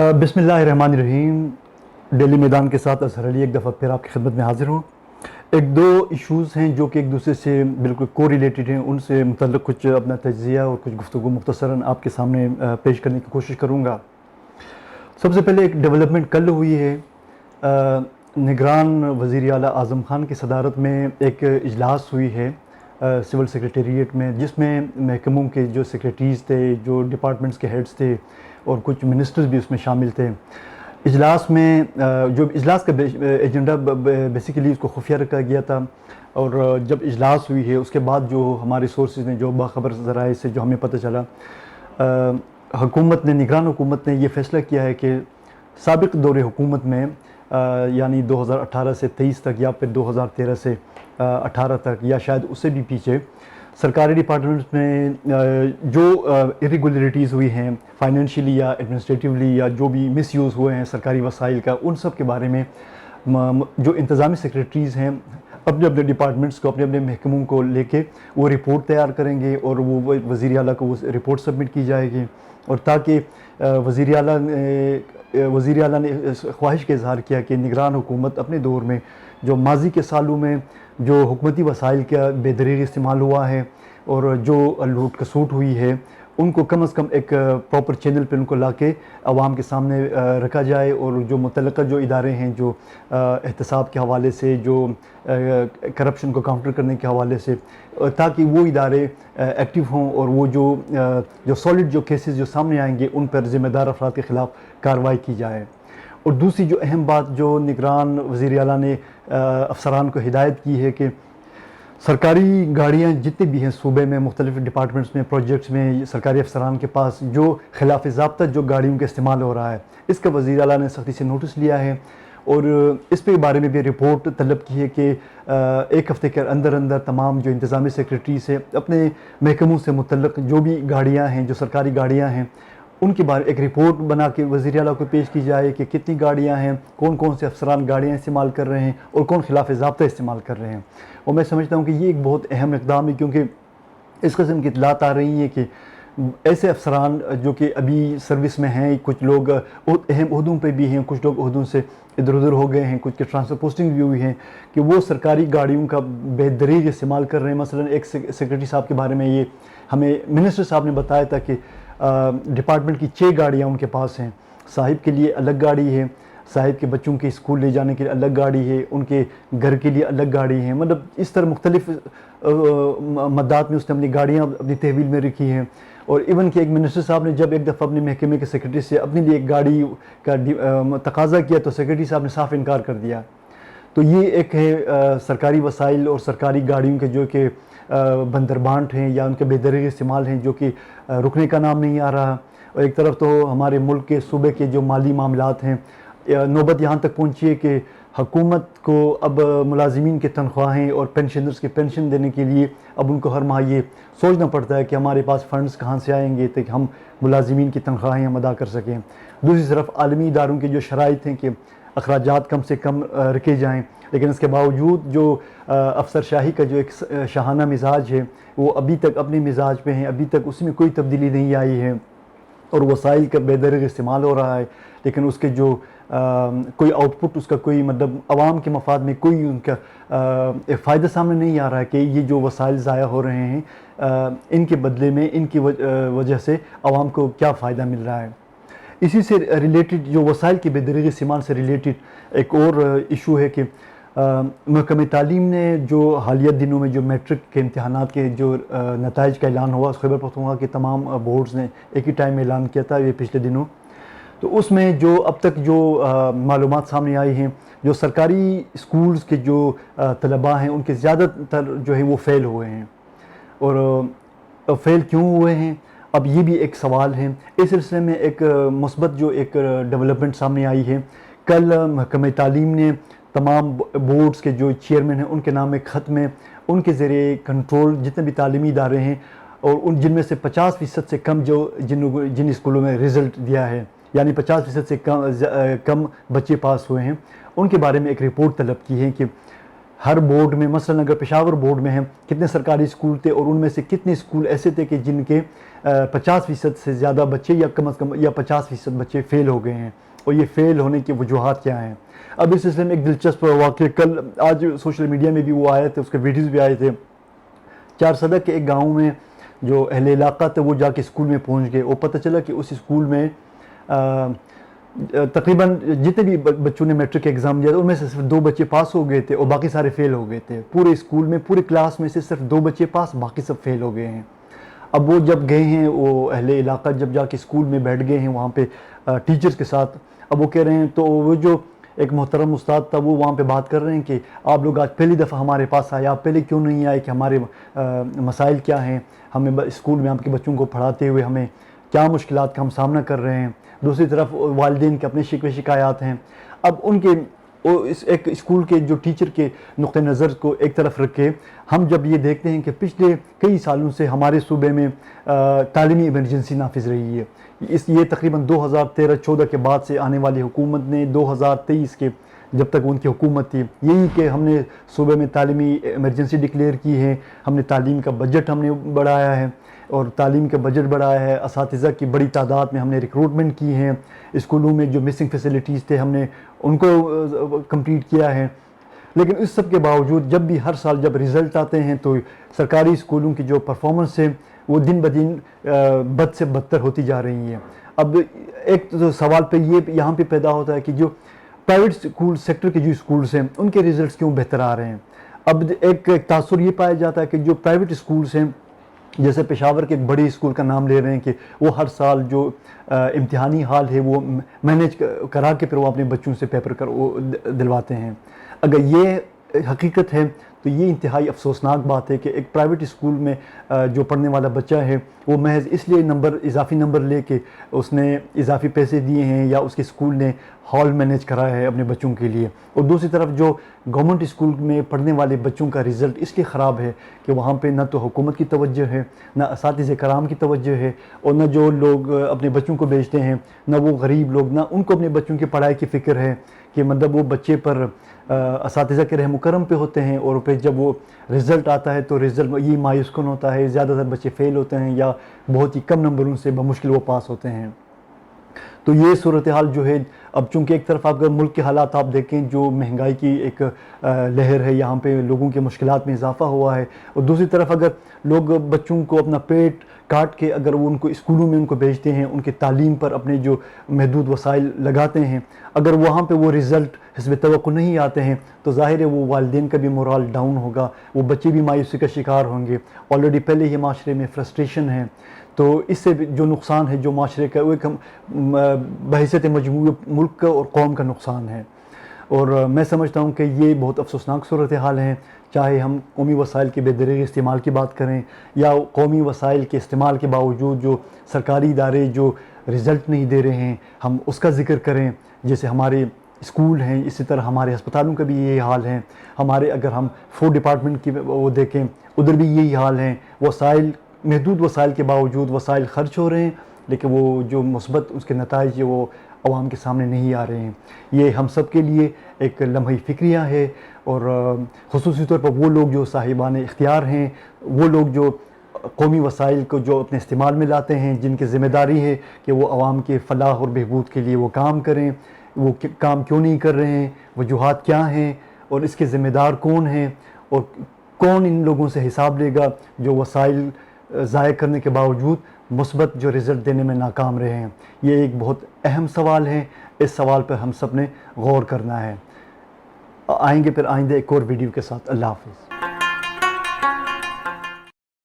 बिस्मिल्लाहिर्रहमानिर्रहीम। दिल्ली मैदान के साथ अजहर अली एक दफ़ा फिर आपकी खिदमत में हाज़िर हूँ। एक दो इश्यूज़ हैं जो कि एक दूसरे से बिल्कुल को रिलेटेड हैं, उनसे मुतल्लिक़ कुछ अपना तज्ज़िया और कुछ गुफ्तगू मुख्तसरन आपके सामने पेश करने की कोशिश करूँगा। सबसे पहले एक डेवलपमेंट कल हुई है। निगरान वज़ीर आला आज़म ख़ान की सदारत में एक इजलास हुई है सिविल सेक्रेटेरिएट में, जिसमें महकमों के जो सेक्रेटरीज़ थे, जो डिपार्टमेंट्स के हेड्स थे और कुछ मिनिस्टर्स भी उसमें शामिल थे। इजलास में जो इजलास का एजेंडा बेसिकली उसको खुफिया रखा गया था, और जब इजलास हुई है उसके बाद जो हमारे सोर्सेज ने, जो बाखबर ज़राए से जो हमें पता चला, हुकूमत ने, निगरान हुकूमत ने ये फ़ैसला किया है कि साबिक़ दौरे हुकूमत में यानी 2018 से 23 तक या फिर 2013 से 18 तक या शायद उससे भी पीछे सरकारी डिपार्टमेंट्स में जो इरेगुलरिटीज़ हुई हैं फाइनेंशियली या एडमिनिस्ट्रेटिवली, या जो भी मिसयूज़ हुए हैं सरकारी वसाइल का, उन सब के बारे में जो इंतज़ामी सेक्रेटरीज़ हैं अपने अपने डिपार्टमेंट्स को, अपने अपने महकमों को लेके वो रिपोर्ट तैयार करेंगे और वो वज़ीर आला को वो रिपोर्ट सबमिट की जाएगी। और ताकि वज़ीर आला ने ख्वाहिश का इज़हार किया कि निगरान हुकूमत अपने दौर में जो माजी के सालों में जो हुकूमती वसाइल का बेदरीग इस्तेमाल हुआ है और जो लूट खसूट हुई है, उनको कम से कम एक प्रॉपर चैनल पे उनको लाके आवाम के सामने रखा जाए, और जो मुतल्लिक़ा जो इदारे हैं जो एहतसाब के हवाले से, जो करप्शन को काउंटर करने के हवाले से, ताकि वो इदारे एक्टिव हों और वो जो सॉलिड जो केसेस जो सामने आएंगे उन पर ज़िम्मेदार अफराद के ख़िलाफ़ कार्रवाई की जाए। और दूसरी जो अहम बात जो निगरान वज़ीर आला ने अफसरान को हिदायत की है कि सरकारी गाड़ियाँ जितनी भी हैं सूबे में, मुख्तलिफ़ डिपार्टमेंट्स में, प्रोजेक्ट्स में, सरकारी अफसरान के पास जो खिलाफ ज़ाब्ता जो गाड़ियों का इस्तेमाल हो रहा है, इसका वज़ीर आला ने सख्ती से नोटिस लिया है और इस पे बारे में भी रिपोर्ट तलब की है कि एक हफ़्ते के अंदर अंदर तमाम जो इंतज़ामी सेक्रेटरीज़ हैं अपने महकमों से मुतल्लिक़ जो भी गाड़ियाँ हैं, जो सरकारी गाड़ियाँ हैं, उनके बारे एक रिपोर्ट बना के वज़ीर आला को पेश की जाए कि कितनी गाड़ियाँ हैं, कौन कौन से अफसरान गाड़ियाँ इस्तेमाल कर रहे हैं और कौन खिलाफ ज़ाब्ता इस्तेमाल कर रहे हैं। और मैं समझता हूँ कि ये एक बहुत अहम इक़दाम है, क्योंकि इस किस्म की इत्तलात आ रही हैं कि ऐसे अफसरान जो कि अभी सर्विस में हैं, कुछ लोग अहम ओहदों पे भी हैं, कुछ लोग ओहदों से इधर उधर हो गए हैं, कुछ के ट्रांसफ़र पोस्टिंग भी हुई हैं, कि वो सरकारी गाड़ियों का बेदरीग इस्तेमाल कर रहे हैं। मसलन एक सेक्रेटरी साहब के बारे में ये हमें मिनिस्टर साहब ने बताया था कि डिपार्टमेंट की 6 गाड़ियाँ उनके पास हैं। साहिब के लिए अलग गाड़ी है, साहिब के बच्चों के स्कूल ले जाने के लिए अलग गाड़ी है, उनके घर के लिए अलग गाड़ी है। मतलब इस तरह मुख्तलिफ़ मद्दात में उसने अपनी गाड़ियाँ अपनी तहवील में रखी हैं। और इवन कि एक मिनिस्टर साहब ने जब एक दफ़ा अपने महकमे के सेक्रेटरी से अपने लिए एक गाड़ी का तकाजा किया तो सेक्रेटरी साहब ने साफ इनकार कर दिया। तो ये एक है सरकारी वसाइल और सरकारी गाड़ियों के जो कि बंदरबांट हैं या उनके बेदरीग इस्तेमाल हैं, जो कि रुकने का नाम नहीं आ रहा। और एक तरफ तो हमारे मुल्क के सूबे के जो माली मामलात हैं, नौबत यहाँ तक पहुँची है कि हुकूमत को अब मुलाजिमीन के तनख्वाहें और पेंशनर्स के पेंशन देने के लिए अब उनको हर माह ये सोचना पड़ता है कि हमारे पास फ़ंड्स कहाँ से आएंगे ताकि हम मुलाजिमीन की तनख्वाहें हम अदा कर सकें। दूसरी तरफ आलमी इदारों की जो शराइत हैं कि अखराजात कम से कम रखे जाएँ, लेकिन इसके बावजूद जो अफसर शाही का जो एक शाहाना मिजाज है वो अभी तक अपने मिजाज पे हैं, अभी तक उसमें कोई तब्दीली नहीं आई है और वसाइल का बेदरीग इस्तेमाल हो रहा है, लेकिन उसके जो कोई आउटपुट, उसका कोई मतलब आवाम के मफाद में कोई उनका फ़ायदा सामने नहीं आ रहा है कि ये जो वसाइल ज़ाया हो रहे हैं इनके बदले में, इनकी वजह से आवाम को क्या फ़ायदा मिल रहा है। इसी से रिलेटेड, जो वसाइल के बेदरीग इस्तेमाल से रिलेटेड एक और इशू है कि महकमे तालीम ने जो हालिया दिनों में जो मैट्रिक के इम्तहानात के जो नताइज का ऐलान हुआ, खैबर पख्तूनख्वा के तमाम बोर्ड्स ने एक ही टाइम में ऐलान किया था ये पिछले दिनों, तो उसमें जो अब तक जो मालूमात सामने आई हैं, जो सरकारी स्कूल्स के जो तलबा हैं उनके ज़्यादातर जो है वो फ़ेल हुए हैं। और फ़ेल क्यों हुए हैं, अब ये भी एक सवाल है। इस सिलसिले में एक मुस्बत जो एक डेवलपमेंट सामने आई है, कल महकमे तालीम ने तमाम बोर्ड्स के जो चेयरमैन हैं उनके नाम एक ख़त में उनके ज़रिए कंट्रोल जितने भी तालीमी इदारे हैं और उन जिनमें से 50% से कम जो जिन स्कूलों में रिज़ल्ट दिया है, यानी 50% से कम बच्चे पास हुए हैं, उनके बारे में एक रिपोर्ट तलब की है कि ہر بورڈ میں مثلا اگر پشاور بورڈ میں ہیں کتنے سرکاری اسکول تھے اور ان میں سے کتنے اسکول ایسے تھے کہ جن کے 50% سے زیادہ بچے یا کم از کم یا 50% بچے فیل ہو گئے ہیں، اور یہ فیل ہونے کی وجوہات کیا ہیں۔ اب اس سلسلے میں ایک دلچسپ واقعہ آج سوشل میڈیا میں بھی وہ آئے تھے، اس کے ویڈیوز بھی آئے تھے۔ چارسدہ کے ایک گاؤں میں جو اہل علاقہ تھے وہ جا کے اسکول میں پہنچ گئے، اور پتہ چلا کہ اس اسکول میں تقریباً جتنے بھی بچوں نے میٹرک ایگزام دیا تھا ان میں سے صرف 2 بچے پاس ہو گئے تھے اور باقی سارے فیل ہو گئے تھے۔ پورے اسکول میں پورے کلاس میں سے صرف 2 بچے پاس، باقی سب فیل ہو گئے ہیں۔ اب وہ جب گئے ہیں، وہ اہل علاقہ جب جا کے اسکول میں بیٹھ گئے ہیں وہاں پہ ٹیچرز کے ساتھ، اب وہ کہہ رہے ہیں، تو وہ جو ایک محترم استاد تھا وہ وہاں پہ بات کر رہے ہیں کہ آپ لوگ آج پہلی دفعہ ہمارے پاس آئے، آپ پہلے کیوں نہیں آئے، کہ ہمارے مسائل کیا ہیں، ہمیں اسکول میں آپ کے بچوں کو پڑھاتے ہوئے ہمیں کیا مشکلات کا ہم سامنا کر رہے ہیں۔ دوسری طرف والدین کے اپنے شکوے شکایات ہیں۔ اب ان کے ایک اسکول کے جو ٹیچر کے نقطہ نظر کو ایک طرف رکھ کے ہم جب یہ دیکھتے ہیں کہ پچھلے کئی سالوں سے ہمارے صوبے میں تعلیمی ایمرجنسی نافذ رہی ہے، یہ تقریباً 2013-14 کے بعد سے آنے والی حکومت نے 2023 کے جب تک ان کی حکومت تھی یہی کہ ہم نے صوبے میں تعلیمی ایمرجنسی ڈکلیئر کی ہے، ہم نے تعلیم کا بجٹ ہم نے بڑھایا ہے، اور تعلیم کا بجٹ بڑھایا ہے، اساتذہ کی بڑی تعداد میں ہم نے ریکروٹمنٹ کی ہے، اسکولوں میں جو مسنگ فیسلٹیز تھے ہم نے ان کو کمپلیٹ کیا ہے۔ لیکن اس سب کے باوجود جب بھی ہر سال جب رزلٹ آتے ہیں تو سرکاری اسکولوں کی جو پرفارمنس ہے وہ دن بدن بد سے بدتر ہوتی جا رہی ہے۔ اب ایک تو سوال پہ یہ یہاں پہ پیدا ہوتا ہے کہ جو پرائیویٹ اسکول سیکٹر کے جو اسکولس ہیں ان کے رزلٹس کیوں بہتر آ رہے ہیں۔ اب ایک تاثر یہ پایا جاتا ہے کہ جو پرائیویٹ اسکولس ہیں، جیسے پشاور کے ایک بڑے اسکول کا نام لے رہے ہیں، کہ وہ ہر سال جو امتحانی حال ہے وہ مینیج کرا کے پھر وہ اپنے بچوں سے پیپر دلواتے ہیں۔ اگر یہ حقیقت ہے تو یہ انتہائی افسوسناک بات ہے کہ ایک پرائیویٹ اسکول میں جو پڑھنے والا بچہ ہے وہ محض اس لیے اضافی نمبر لے کے اس نے اضافی پیسے دیے ہیں یا اس کے اسکول نے ہال مینیج کرایا ہے اپنے بچوں کے لیے، اور دوسری طرف جو گورنمنٹ اسکول میں پڑھنے والے بچوں کا رزلٹ اس لیے خراب ہے کہ وہاں پہ نہ تو حکومت کی توجہ ہے، نہ اساتذہ کرام کی توجہ ہے، اور نہ جو لوگ اپنے بچوں کو بھیجتے ہیں، نہ وہ غریب لوگ، نہ ان کو اپنے بچوں کی پڑھائی کی فکر ہے، کہ مطلب وہ بچے پر اساتذہ کے رحم و کرم پہ ہوتے ہیں، اور پھر جب وہ رزلٹ آتا ہے تو رزلٹ یہ مایوس کن ہوتا ہے، زیادہ تر بچے فیل ہوتے ہیں یا بہت ہی کم نمبروں سے بمشکل وہ پاس ہوتے ہیں۔ تو یہ صورتحال جو ہے، اب چونکہ ایک طرف اگر ملک کے حالات آپ دیکھیں جو مہنگائی کی ایک لہر ہے، یہاں پہ لوگوں کے مشکلات میں اضافہ ہوا ہے، اور دوسری طرف اگر لوگ بچوں کو اپنا پیٹ کاٹ کے اگر وہ ان کو اسکولوں میں ان کو بھیجتے ہیں، ان کی تعلیم پر اپنے جو محدود وسائل لگاتے ہیں، اگر وہاں پہ وہ رزلٹ حسب توقع نہیں آتے ہیں تو ظاہر ہے وہ والدین کا بھی مورال ڈاؤن ہوگا، وہ بچے بھی مایوسی کا شکار ہوں گے۔ آلریڈی پہلے ہی معاشرے میں فرسٹریشن ہے، تو اس سے جو نقصان ہے جو معاشرے کا وہ ایک بحیثیت مجموعی ملک کا اور قوم کا نقصان ہے، اور میں سمجھتا ہوں کہ یہ بہت افسوسناک صورتحال ہیں، چاہے ہم قومی وسائل کے بے دریغ استعمال کی بات کریں یا قومی وسائل کے استعمال کے باوجود جو سرکاری ادارے جو رزلٹ نہیں دے رہے ہیں ہم اس کا ذکر کریں، جیسے ہمارے اسکول ہیں، اسی طرح ہمارے ہسپتالوں کا بھی یہی حال ہے، ہمارے اگر ہم فوڈ ڈپارٹمنٹ کی وہ دیکھیں ادھر بھی یہی حال ہیں، وسائل محدود وسائل کے باوجود وسائل خرچ ہو رہے ہیں لیکن وہ جو مثبت اس کے نتائج ہیں وہ عوام کے سامنے نہیں آ رہے ہیں۔ یہ ہم سب کے لیے ایک لمحی فکریہ ہے، اور خصوصی طور پر وہ لوگ جو صاحبان اختیار ہیں، وہ لوگ جو قومی وسائل کو جو اپنے استعمال میں لاتے ہیں، جن کی ذمہ داری ہے کہ وہ عوام کے فلاح اور بہبود کے لیے وہ کام کریں، وہ کام کیوں نہیں کر رہے ہیں، وجوہات کیا ہیں، اور اس کے ذمہ دار کون ہیں، اور کون ان لوگوں سے حساب لے گا جو وسائل ضائع کرنے کے باوجود مثبت جو رزلٹ دینے میں ناکام رہے ہیں۔ یہ ایک بہت اہم سوال ہے، اس سوال پر ہم سب نے غور کرنا ہے۔ آئیں گے پھر آئندہ ایک اور ویڈیو کے ساتھ۔ اللہ حافظ۔